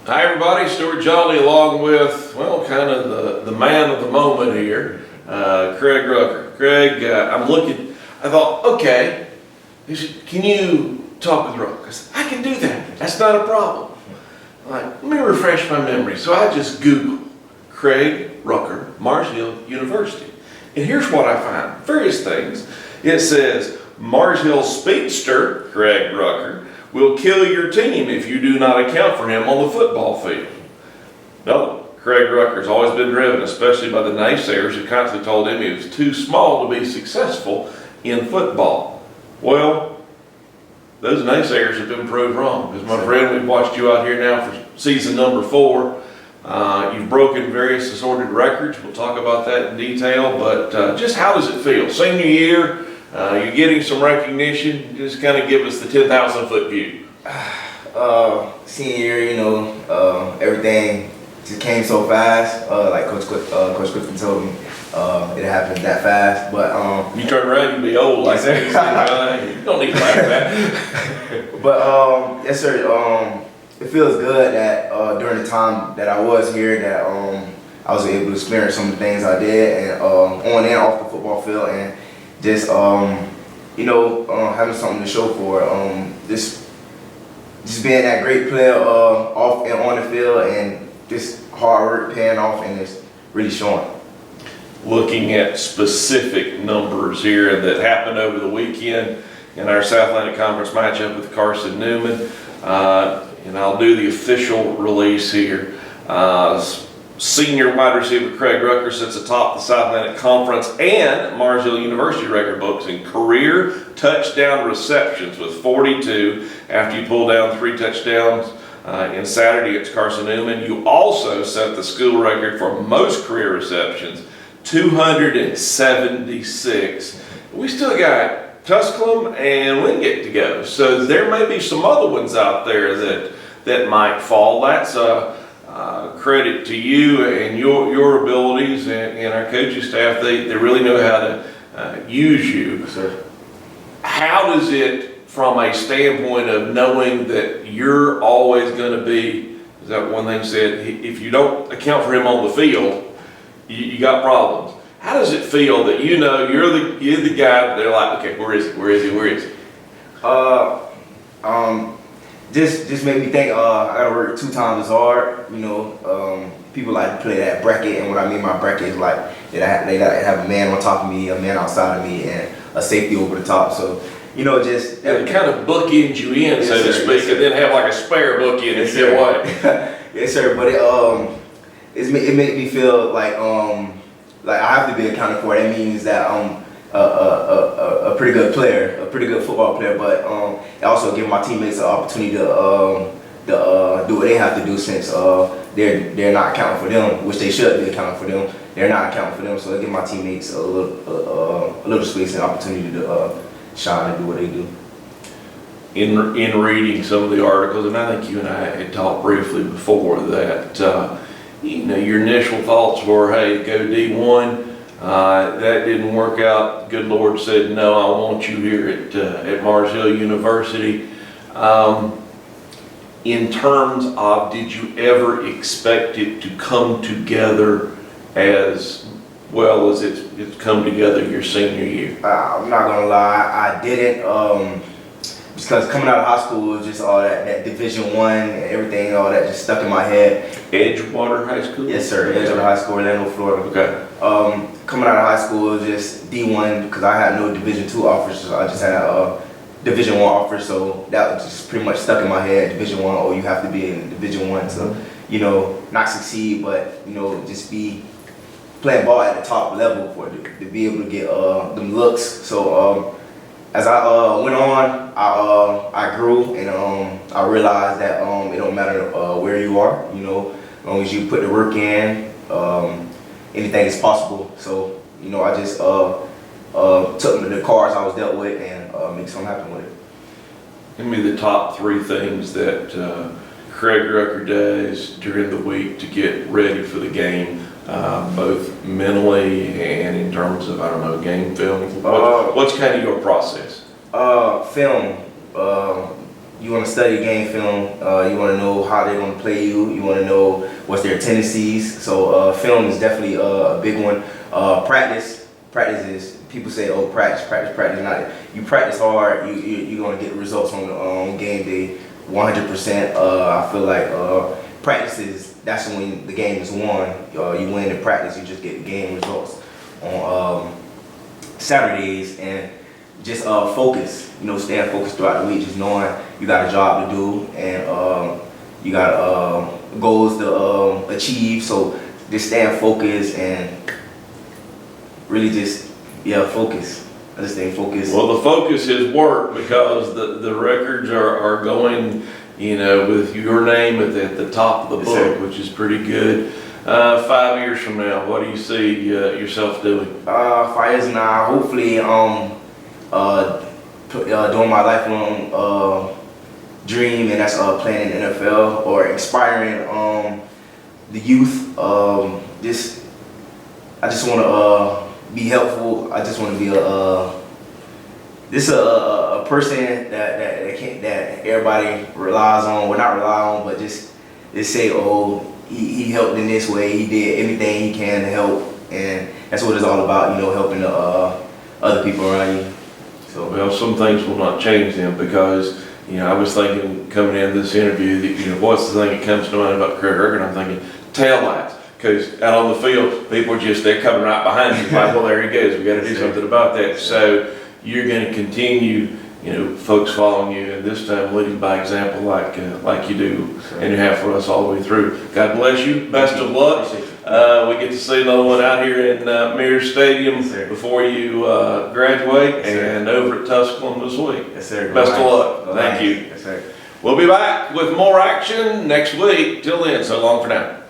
Hi everybody, Stuart Jolly along with, well, kind of the man of the moment here, Craig Rucker. Craig, I thought, okay, he said, can you talk with Ruck? I said, I can do that, that's not a problem. Let me refresh my memory. So I just Googled Craig Rucker, Mars Hill University. And here's what I find, various things. It says, Mars Hill speedster, Craig Rucker, will kill your team if you do not account for him on the football field. No, Craig Rucker's always been driven, especially by the naysayers who constantly told him he was too small to be successful in football. Well, those naysayers have been proved wrong. Because my friend, we've watched you out here now for season number 4. You've broken various assorted records. We'll talk about that in detail, but just how does it feel? Senior year, you're getting some recognition. Just kind of give us the 10,000 foot view. Senior year, everything just came so fast. Like Coach Clifton told me, it happened that fast. But you turn around, you be old like that. You don't need to laugh at that. But yes, sir. It feels good that during the time that I was here, that I was able to experience some of the things I did, and on and off the football field, and just having something to show for it. Just being that great player off and on the field, and just hard work paying off, and it's really showing. Looking at specific numbers here that happened over the weekend in our South Atlantic Conference matchup with Carson Newman, and I'll do the official release here. Senior wide receiver Craig Rucker sits atop the South Atlantic Conference and Mars Hill University record books in career touchdown receptions with 42 after you pull down 3 touchdowns in Saturday against Carson Newman. You also set the school record for most career receptions, 276. We still got Tusculum and Wingate to go, so there may be some other ones out there that might fall. That's credit to you and your abilities and our coaching staff. They really know how to use you. Sir. How does it, from a standpoint of knowing that you're always going to be, is that one thing said, if you don't account for him on the field, you got problems. How does it feel that you know you're the guy that they're like, okay, where is he? Just made me think I gotta work 2 times as hard. People like to play that bracket, and what I mean by bracket is like they have a man on top of me, a man outside of me, and a safety over the top. So just it kind of bookends you in, yes, so to sir, speak, yes, and then have like a spare bookend yes, if you want. Yes, sir. But it made me feel like I have to be accounted for. That means that I'm a pretty good player, a pretty good football player, but it also give my teammates an opportunity to do what they have to do, since they're not accounting for them, which they should be accounting for them. They're not accounting for them, so it give my teammates a little space and opportunity to shine and do what they do. In reading some of the articles, and I think you and I had talked briefly before that, your initial thoughts were, hey, go D1. That didn't work out. Good Lord said, no, I want you here at Mars Hill University. In terms of, did you ever expect it to come together as well as it's come together your senior year? I'm not gonna lie, I didn't. Because coming out of high school was just all that Division I and everything, all that just stuck in my head. Edgewater High School? Yes, sir. Edgewater High School, Orlando, Florida. Okay. Coming out of high school was just D1 because I had no Division II offers. So I just had Division I offers, so that was just pretty much stuck in my head. Division I, oh, you have to be in Division I to, not succeed, but just be playing ball at the top level to be able to get them looks. So as I went on, I grew, and I realized that it don't matter where you are, as long as you put the work in, anything is possible. So I just took the cards I was dealt with and make something happen with it. Give me the top 3 things that Craig Rucker does during the week to get ready for the game, both mentally and in terms of, game film. What's kind of your process? Film. you want to study game film. You want to know how they're going to play you. You want to know what's their tendencies. So film is definitely a big one. Practice is, people say, oh, practice. Not, you practice hard, you're going to get results on game day 100%. I feel like practice is, that's when the game is won. You win in practice, you just get game results on Saturdays. And just focus, staying focused throughout the week, just knowing you got a job to do and you got goals to achieve. So just staying focused and really just, focus. I just stay focused. Well, the focus is work, because the records are going, with your name at the top of the book, which is pretty good. 5 years from now, what do you see yourself doing? 5 years now, hopefully, doing my lifelong dream, and that's playing in the NFL or inspiring the youth. I just want to be helpful. I just want to be a person that everybody relies on. Well, not rely on, but just say, oh, he helped in this way. He did everything he can to help, and that's what it's all about. Helping the other people around you. So, well, some things will not change them, because I was thinking coming into this interview that what's the thing that comes to mind about Craig Rucker, and I'm thinking tail lights. Because out on the field, people they're coming right behind you. Like, well, there he goes. We got to do something about that. So you're going to continue, folks following you, and this time leading by example, like you do, and you have for us all the way through. God bless you. Best of luck. We get to see another one out here in Mears Stadium before you graduate, and over at Tusculum this week. Yes, sir. Best of luck. Thank you. Yes, sir. We'll be back with more action next week. Till then, so long for now.